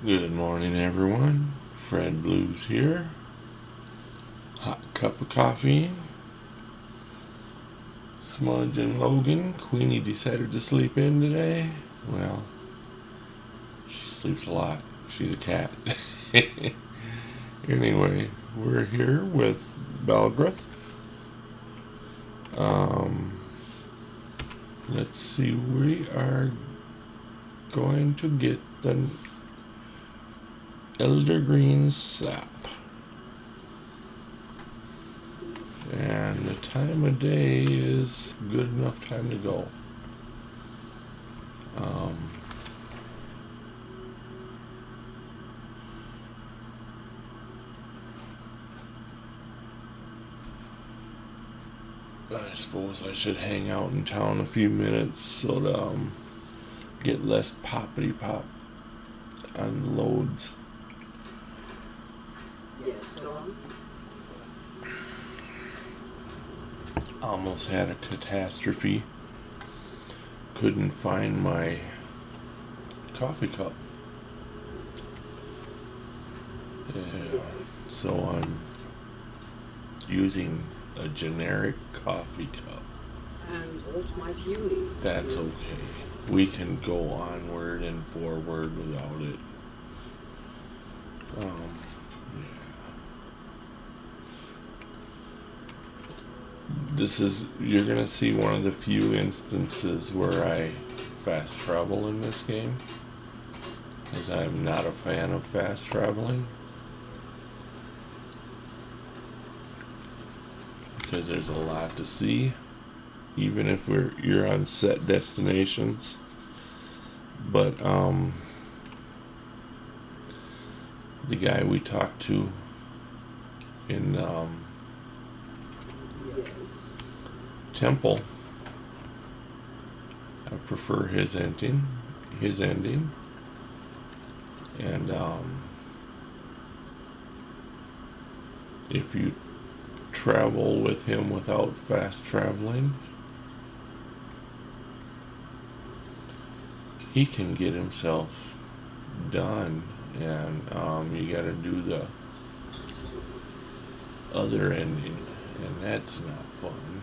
Good morning, everyone. Fred Blues here. Hot cup of coffee. Smudge and Logan. Queenie decided to sleep in today. Well, she sleeps a lot. She's a cat. Anyway, we're here with Belgreth. Let's see. We are going to get the Eldergleam sap. And the time of day is good enough time to go. I suppose I should hang out in town a few minutes so to get less poppity pop on loads. Yes, son. Almost had a catastrophe. Couldn't find my coffee cup. Yeah, so I'm using a generic coffee cup. And what might you need? That's okay. We can go onward and forward without it. Yeah. You're gonna see one of the few instances where I fast travel in this game, as I'm not a fan of fast traveling, because there's a lot to see, even if you're on set destinations. But the guy we talked to in Yes. Temple, I prefer his ending, and if you travel with him without fast traveling, he can get himself done, and you got to do the other ending, and that's not fun.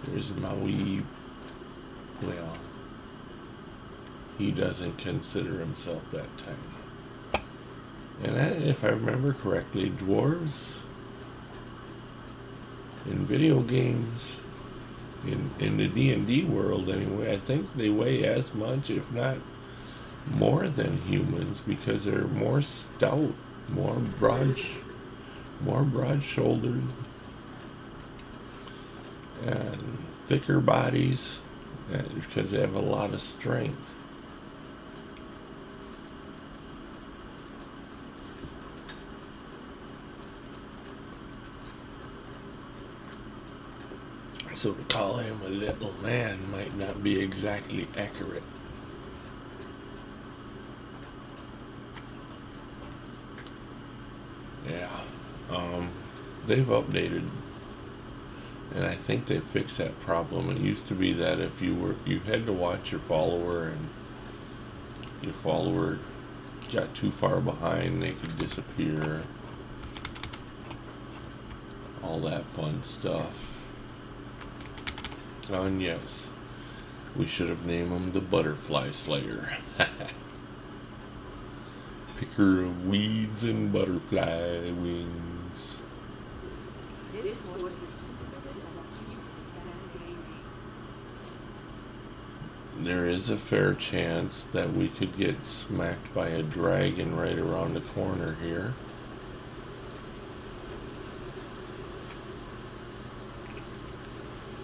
There's Maui. Well, he doesn't consider himself that tiny. And if I remember correctly, dwarves in video games, in the D&D world anyway, I think they weigh as much, if not more, than humans, because they're more stout, more broad-shouldered, and thicker bodies, because they have a lot of strength. So to call him a little man might not be exactly accurate. Yeah, they've updated, and I think they fixed that problem. It used to be that if you had to watch your follower, and your follower got too far behind, they could disappear. All that fun stuff. Oh, and yes, we should have named him the Butterfly Slayer. Picker of weeds and butterfly wings. This was There is a fair chance that we could get smacked by a dragon right around the corner here.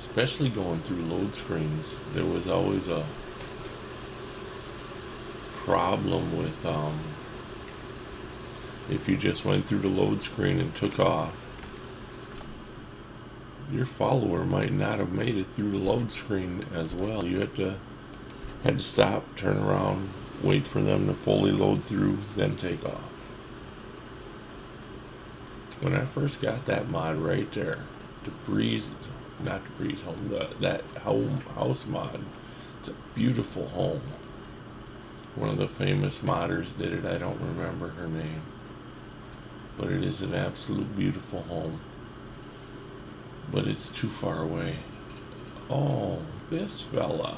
Especially going through load screens. There was always a problem with if you just went through the load screen and took off, your follower might not have made it through the load screen as well. You had to stop, turn around, wait for them to fully load through, then take off. When I first got that mod right there, not to breeze home, that home house mod, It's a beautiful home. One of the famous modders did it. I don't remember her name. But it is an absolute beautiful home. But it's too far away. Oh, this fella.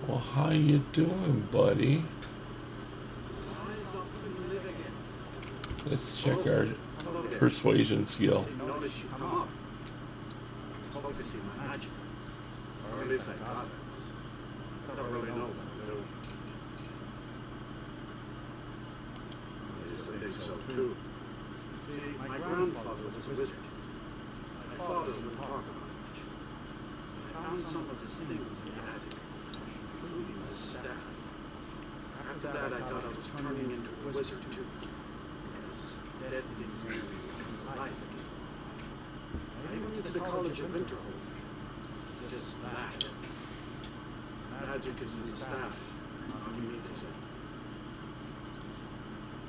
Well, how you doing, buddy? Let's check our persuasion skill. Notice you come up. Focusing my magic. Or at least I thought I don't really know what to do. I used to think so too. See, my grandfather was a wizard. My father would talk about much. I found some of his things in the attic, including the staff. After that, I thought I was turning into a wizard too. Because dead things never come to life again. I even went to the College of Winterhold. Just laughed at me. Magic is in the staff, not in me, they said.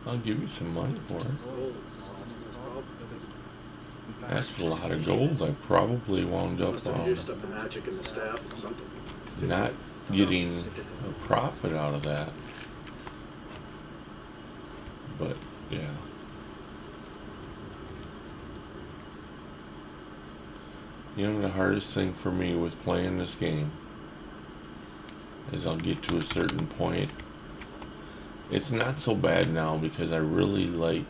I'll give you some money for it. Gold is almost well. That's a lot of gold. I probably wound up Must have used up the magic in the staff or something. not getting a profit out of that. But, yeah. You know, the hardest thing for me with playing this game is I'll get to a certain point. It's not so bad now because I really like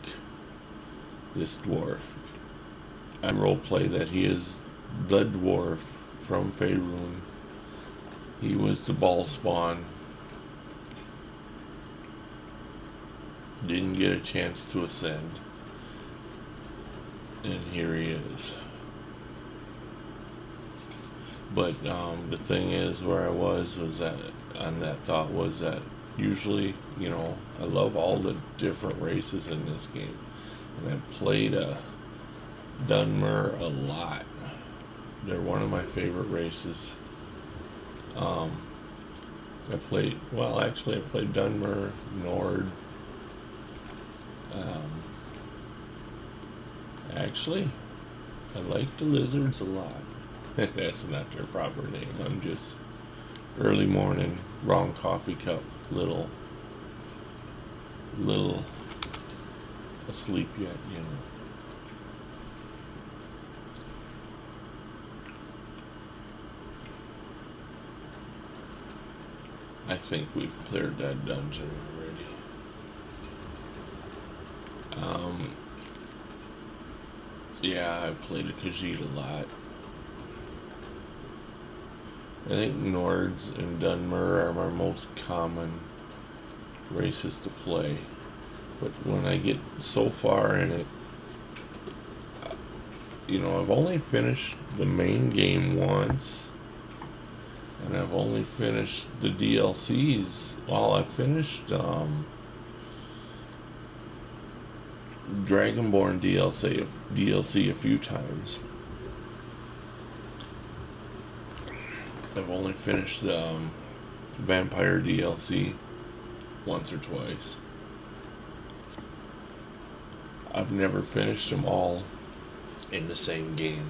this dwarf. I roleplay that he is the dwarf from Faerun. He was the ball spawn. Didn't get a chance to ascend. And here he is. But the thing is, where I was that on that thought was that usually, you know, I love all the different races in this game, and I played a Dunmer a lot. They're one of my favorite races. I played Dunmer, Nord. Actually, I like the lizards a lot. That's not their proper name. I'm just early morning, wrong coffee cup, little asleep yet, you know. I think we've cleared that dungeon already. Yeah, I've played a Khajiit a lot. I think Nords and Dunmer are my most common races to play. But when I get so far in it, you know, I've only finished the main game once. And I've only finished the DLCs. Well, I finished Dragonborn DLC a few times. I've only finished the Vampire DLC once or twice. I've never finished them all in the same game,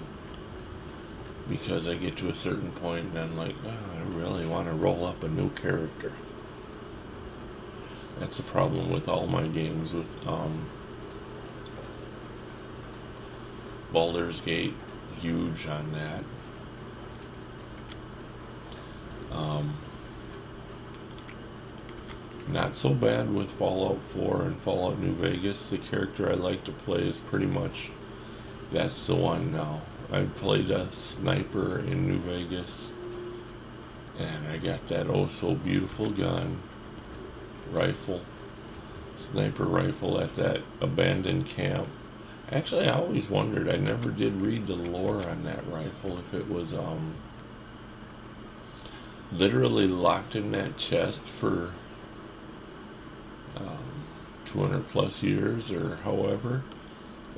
because I get to a certain point and I'm like, oh, I really want to roll up a new character. That's the problem with all my games with Baldur's Gate, huge on that. Not so bad with Fallout 4 and Fallout New Vegas. The character I like to play is pretty much, that's the one now. I played a sniper in New Vegas, and I got that oh so beautiful gun, sniper rifle at that abandoned camp. Actually, I always wondered, I never did read the lore on that rifle, if it was literally locked in that chest for 200 plus years or however,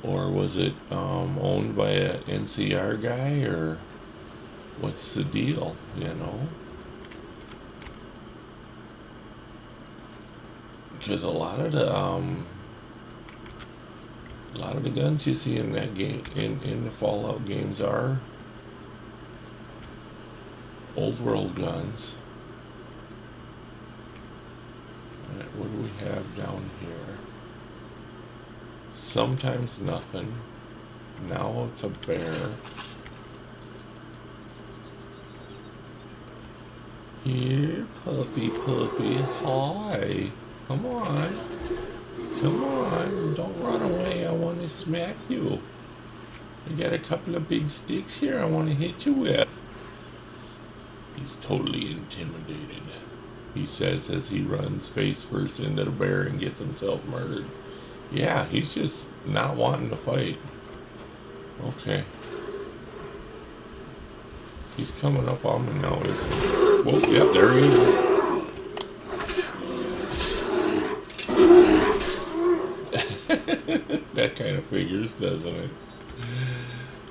or was it owned by a NCR guy, or what's the deal, you know? Because a lot of the guns you see in that game, in the Fallout games, are old world guns. Alright, what do we have down here? Sometimes nothing. Now it's a bear. Here, puppy, hi. Come on. Come on, don't run away. I want to smack you. I got a couple of big sticks here I want to hit you with. He's totally intimidated, he says as he runs face first into the bear and gets himself murdered. Yeah, he's just not wanting to fight. Okay. He's coming up on me now, isn't he? Whoa, yep, there he is. That kind of figures, doesn't it?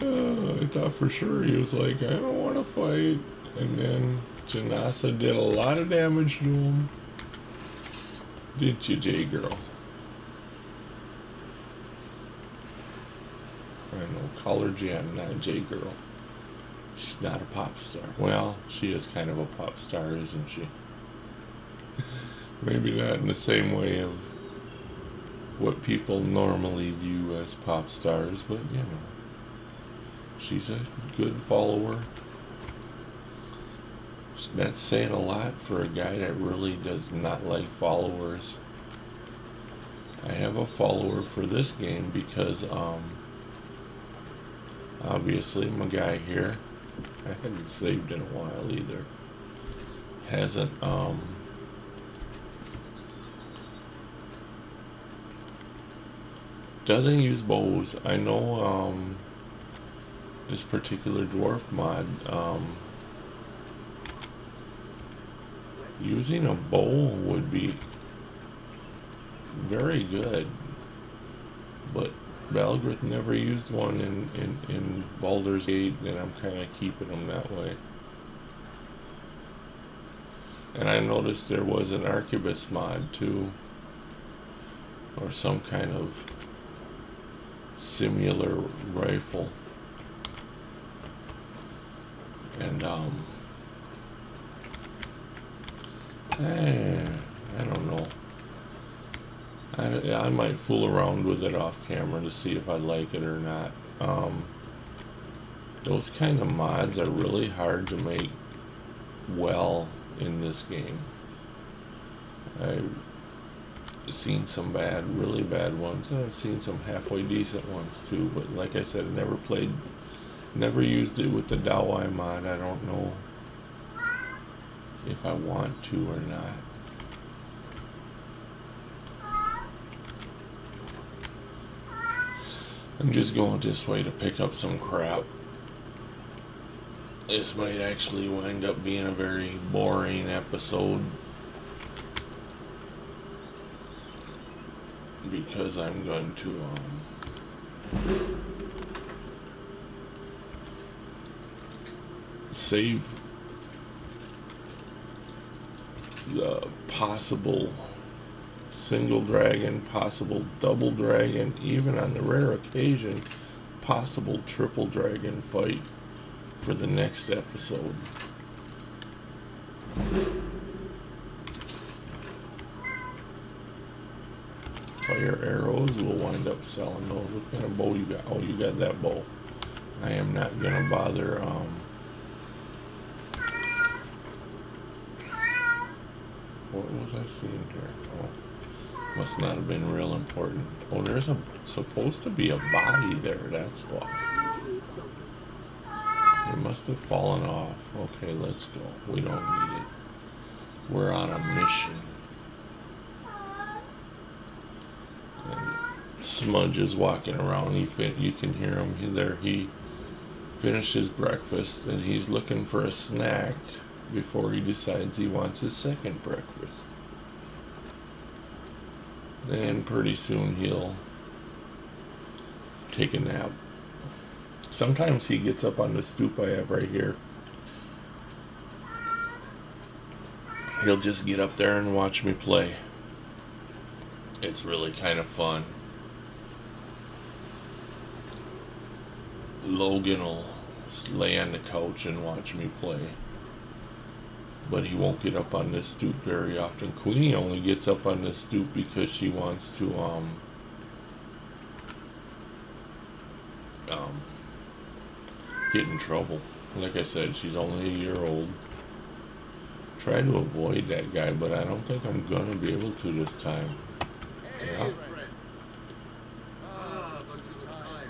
I thought for sure he was like, I don't want to fight. And then Janasa did a lot of damage to him. Didn't you, J-Girl? I know, call her Jen, not J-Girl. She's not a pop star. Well, she is kind of a pop star, isn't she? Maybe not in the same way of what people normally view as pop stars, but you know, she's a good follower. That's saying a lot for a guy that really does not like followers. I have a follower for this game because obviously my guy here, I haven't saved in a while either, hasn't doesn't use bows. I know this particular dwarf mod, using a bow would be very good, but Balgrith never used one in Baldur's Gate, and I'm kind of keeping them that way. And I noticed there was an arquebus mod too, or some kind of similar rifle. And I don't know. I might fool around with it off camera to see if I like it or not. Those kind of mods are really hard to make well in this game. I've seen some bad, really bad ones, and I've seen some halfway decent ones too, but like I said, I never used it with the Dawai mod. I don't know if I want to or not. I'm just going this way to pick up some crap. This might actually wind up being a very boring episode, because I'm going to save the possible single dragon, possible double dragon, even on the rare occasion possible triple dragon fight for the next episode. Fire arrows, we'll wind up selling those. What kind of bow you got? Oh, you got that bow. I am not gonna bother what was I seeing here? Oh, must not have been real important. Oh, there's supposed to be a body there, that's why. It must have fallen off. Okay, let's go. We don't need it. We're on a mission. And Smudge is walking around. You can hear him there. He finished his breakfast and he's looking for a snack before he decides he wants his second breakfast. And pretty soon he'll take a nap. Sometimes he gets up on the stoop I have right here. He'll just get up there and watch me play. It's really kind of fun. Logan will lay on the couch and watch me play. but he won't get up on this stoop very often. Queenie only gets up on this stoop because she wants to get in trouble. Like I said, she's only a year old. Try to avoid that guy, but I don't think I'm gonna be able to this time. Yeah. friend. Ah, but you look tired.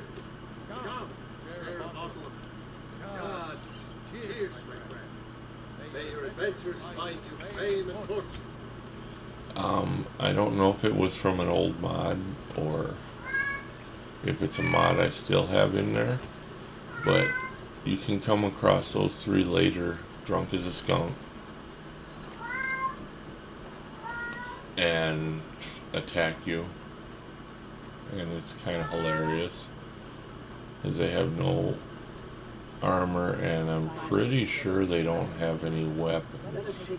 Come, share a bottle of... God, cheers, my friend. May your adventures find you fame and fortune. I don't know if it was from an old mod or if it's a mod I still have in there, but you can come across those three later, drunk as a skunk, and attack you, and it's kind of hilarious because they have no armor, and I'm pretty sure they don't have any weapons.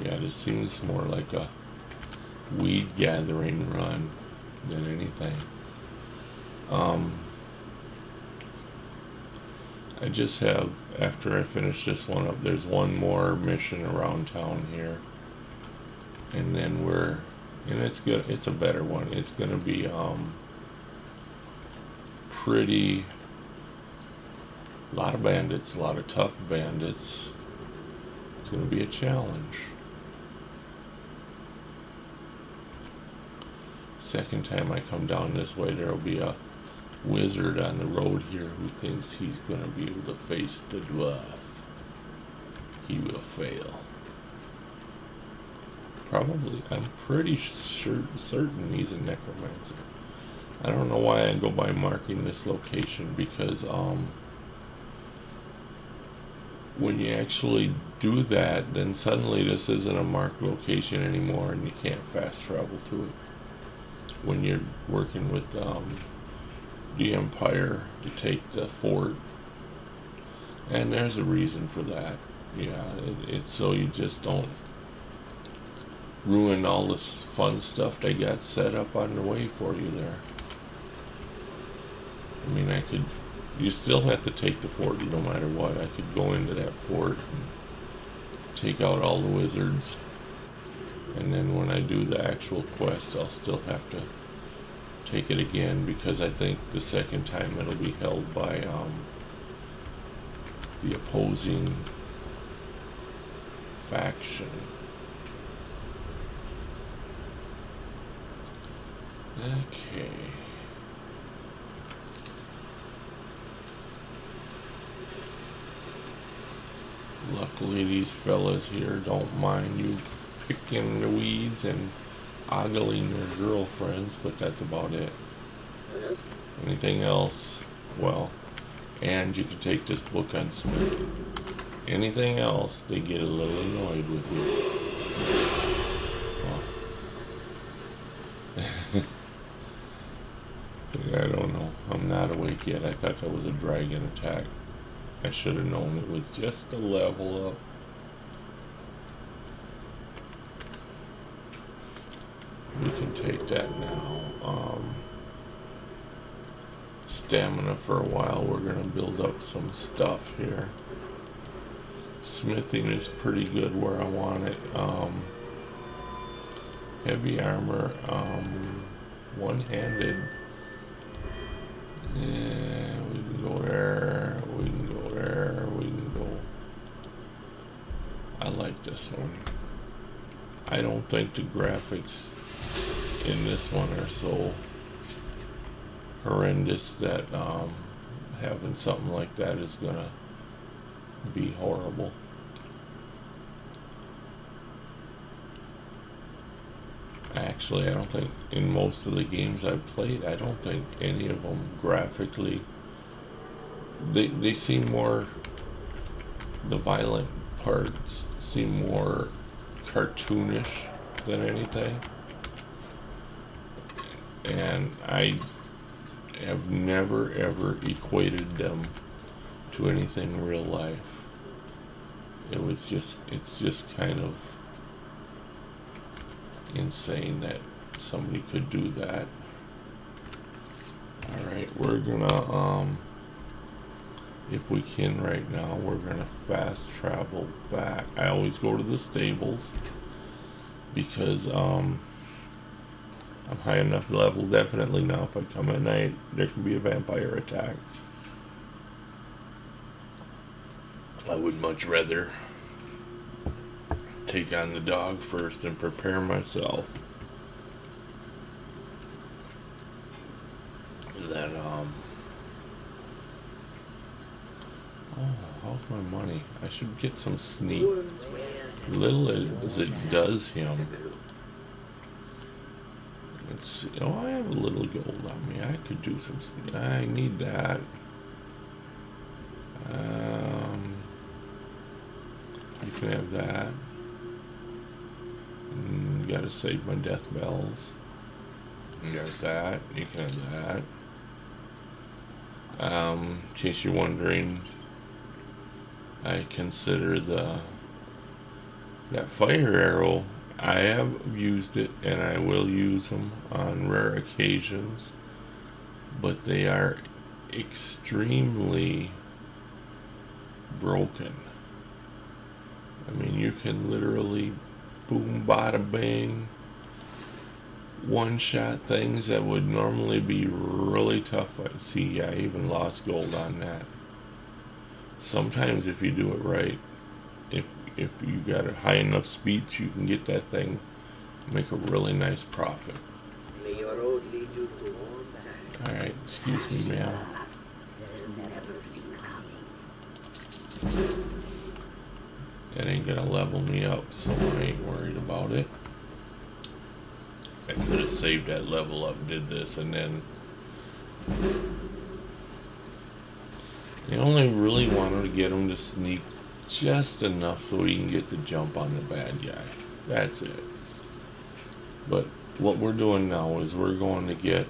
Yeah, this seems more like a weed gathering run than anything. I just have, after I finish this one up, there's one more mission around town here, and then and it's good, it's a better one. It's gonna be pretty, a lot of bandits, a lot of tough bandits. It's gonna be a challenge. Second time I come down this way, there'll be a wizard on the road here who thinks he's going to be able to face the dwarf. He will fail. Probably, I'm pretty certain he's a necromancer. I don't know why I go by marking this location, because when you actually do that, then suddenly this isn't a marked location anymore and you can't fast travel to it when you're working with the Empire to take the fort. And there's a reason for that. Yeah, it's so you just don't ruin all this fun stuff they got set up on the way for you there. I mean, you still have to take the fort no matter what. I could go into that fort and take out all the wizards, and then when I do the actual quest, I'll still have to take it again, because I think the second time it'll be held by the opposing faction. Okay. Luckily these fellas here don't mind you picking the weeds and ogling their girlfriends, but that's about it. Yes? Anything else? Well, and you can take this book on smithing. Anything else, they get a little annoyed with you. Well, I don't know. I'm not awake yet. I thought that was a dragon attack. I should have known it was just a level up. We can take that now. Stamina for a while. We're going to build up some stuff here. Smithing is pretty good where I want it. Heavy armor. One-handed. Yeah, we can go there. We can go there. We can go. I like this one. I don't think the graphics in this one are so horrendous that having something like that is gonna be horrible. Actually, I don't think in most of the games I've played, I don't think any of them graphically, they seem more, the violent parts seem more cartoonish than anything. And I have never ever equated them to anything real life. It's just kind of insane that somebody could do that. Alright, we're gonna, if we can right now, we're gonna fast travel back. I always go to the stables because, I'm high enough level definitely now. If I come at night, there can be a vampire attack. I would much rather take on the dog first and prepare myself. Then, oh, how's my money? I should get some sneak. Little as it does him. Let's see. Oh, I have a little gold on me. I could do some sneak. I need that. You can have that. Gotta save my death bells. You got that. You can have that. In case you're wondering, I consider that fire arrow. I have used it, and I will use them on rare occasions, but they are extremely broken. I mean, you can literally boom, bada, bang, one-shot things that would normally be really tough. See, I even lost gold on that. Sometimes if you do it right, if you got a high enough speed, you can get that thing, make a really nice profit. May your road lead you to all sides. Alright, excuse me, ma'am. That ain't gonna level me up, so I ain't worried about it. I could have saved that level up, did this, and then I only really wanted to get him to sneak just enough so he can get the jump on the bad guy. That's it. But what we're doing now is we're going to get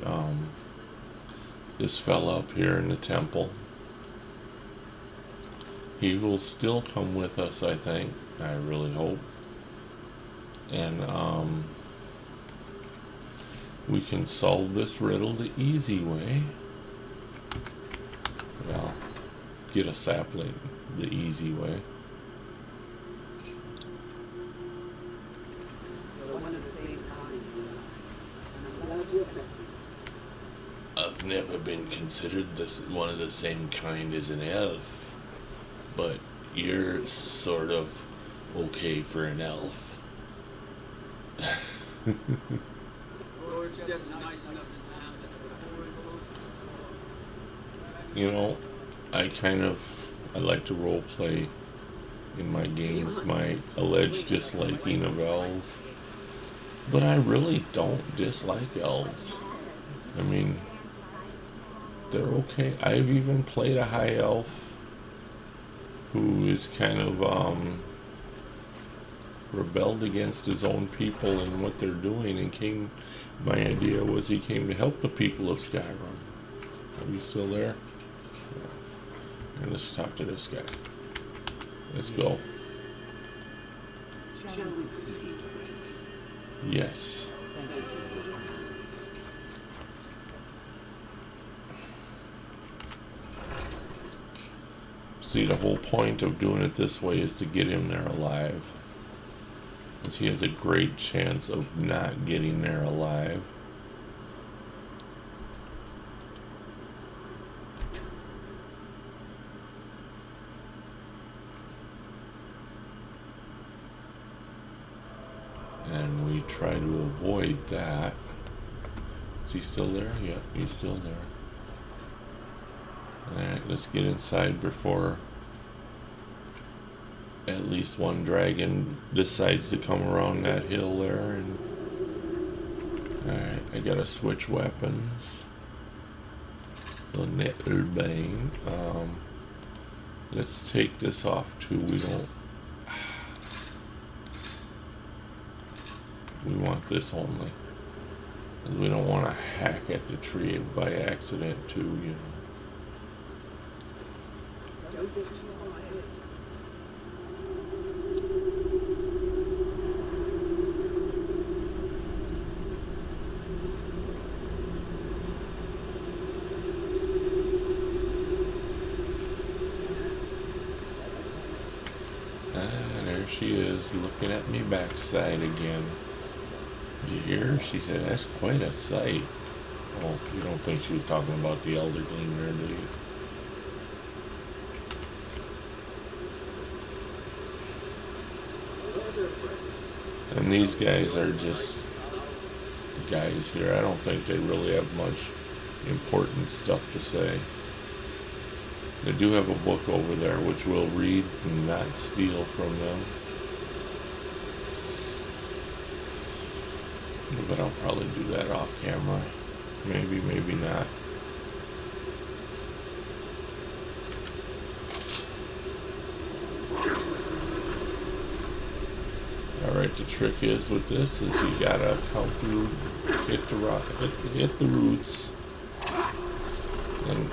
this fella up here in the temple. He will still come with us, I think. I really hope. And we can solve this riddle the easy way. Well, get a sapling the easy way. You're one of the same kind, and I'm glad you admit it. I've never been considered one of the same kind as an elf, but you're sort of okay for an elf. You know, I like to role play in my games my alleged disliking of elves, but I really don't dislike elves. I mean, they're okay. I've even played a high elf who is kind of rebelled against his own people and what they're doing, and my idea was he came to help the people of Skyrim. Are you still there? And let's talk to this guy. Let's go. Shall we proceed? Yes. Thank you for your kindness. See, the whole point of doing it this way is to get him there alive. Because he has a great chance of not getting there alive. And we try to avoid that. Is he still there? Yep, he's still there. Alright, let's get inside before at least one dragon decides to come around that hill there. And alright, I gotta switch weapons. The Eldergleam. Let's take this off too. We want this only, because we don't want to hack at the tree by accident too, you know. Don't get too high ahead. she is, looking at me backside again. Did you hear her? She said, "That's quite a sight." Oh, you don't think she was talking about the Eldergleam there, do you? And these guys are just guys here. I don't think they really have much important stuff to say. They do have a book over there which we'll read and not steal from them. But I'll probably do that off camera. Maybe, maybe not. Alright, the trick is with this is you gotta come through, hit the rock, hit the roots, and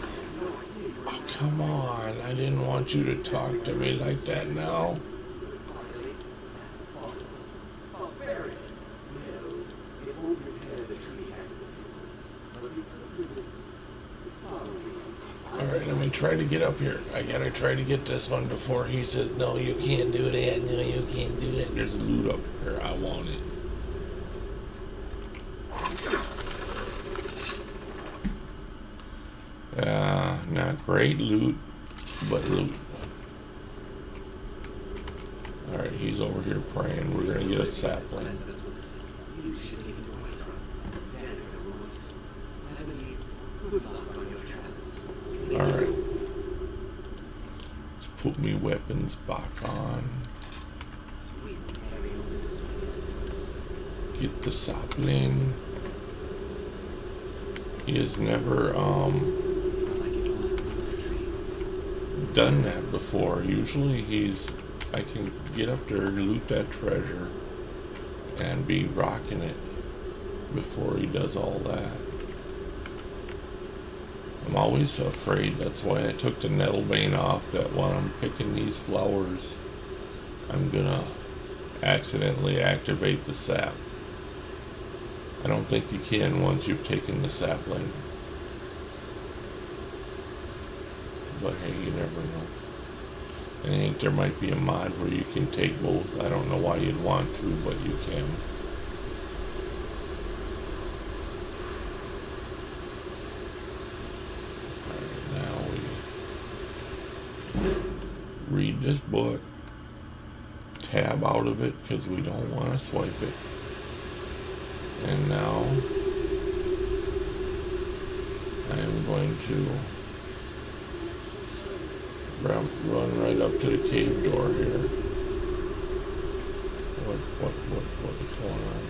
oh, come on, I didn't want you to talk to me like that now. Alright, let me try to get up here. I gotta try to get this one before he says, "No, you can't do that, no, you can't do that." There's a loot up here, I want it. Not great loot, but loot. Alright, he's over here praying. We're gonna get a sapling. Alright. Let's put me weapons back on. Get the sapling. He has never done that before. Usually I can get up there, loot that treasure, and be rocking it before he does all that. I'm always afraid. That's why I took the nettlebane off, that while I'm picking these flowers, I'm gonna accidentally activate the sap. I don't think you can once you've taken the sapling. But hey, you never know. I think there might be a mod where you can take both. I don't know why you'd want to, but you can. Read this book, tab out of it because we don't want to swipe it, and now I am going to run right up to the cave door here. What is going on?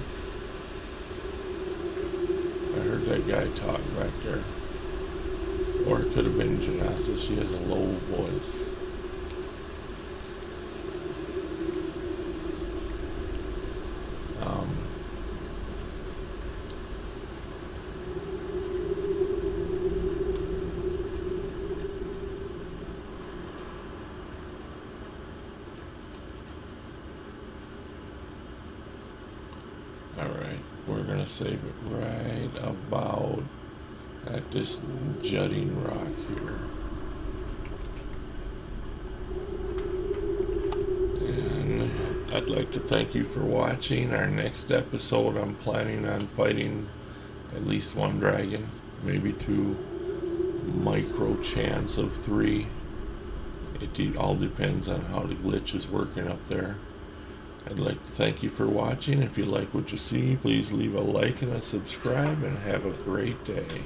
I heard that guy talk back there, or it could have been Janassa. She has a low voice. Alright, we're gonna save it right about at this jutting rock here. And I'd like to thank you for watching. Our next episode, I'm planning on fighting at least one dragon, maybe two, micro chance of 3. It all depends on how the glitch is working up there. I'd like to thank you for watching. If you like what you see, please leave a like and a subscribe, and have a great day.